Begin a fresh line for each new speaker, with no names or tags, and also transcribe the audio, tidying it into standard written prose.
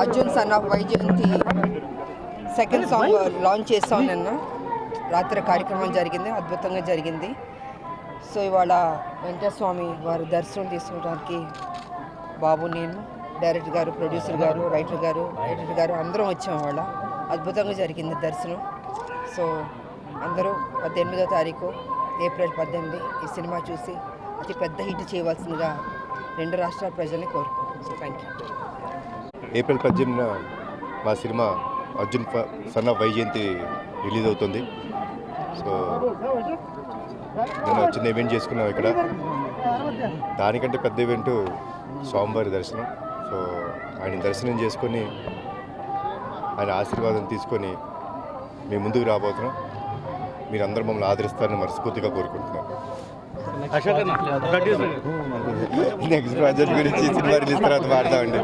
Arjun son of Vyjayanthi second song launch చేస్తాం నిన్న రాత్రి కార్యక్రమం జరిగింది, అద్భుతంగా జరిగింది. సో ఇవాళ వెంకటస్వామి వారి దర్శనం తీసుకోవడానికి బాబు, నేను, డైరెక్టర్ గారు, ప్రొడ్యూసర్ గారు, రైటర్ గారు, ఎడిటర్ గారు అందరం వచ్చాం. వాళ్ళ అద్భుతంగా జరిగింది దర్శనం. సో అందరూ 18వ తారీఖు ఏప్రిల్ 18 ఈ సినిమా చూసి అతి పెద్ద హిట్ చేయవలసిందిగా రెండు రాష్ట్రాల ప్రజల్ని కోరుకుంటున్నాను. So thank you.
ఏప్రిల్ 18న మా cinema Arjun son of Vyjayanthi release అవుతుంది. సో నేను చిన్న ఈవెంట్ చేసుకున్నాం ఇక్కడ. దానికంటే పెద్ద ఈవెంట్ స్వామివారి దర్శనం. సో ఆయన దర్శనం చేసుకొని ఆయన ఆశీర్వాదం తీసుకొని మేము ముందుకు రాబోతున్నాం. మీరందరూ మమ్మల్ని ఆదరిస్తారని మనస్ఫూర్తిగా కోరుకుంటున్నాను. నెక్స్ట్ ప్రాజెక్ట్ గురించి సినిమా రిలీజ్ తర్వాత మాట్లాడండి.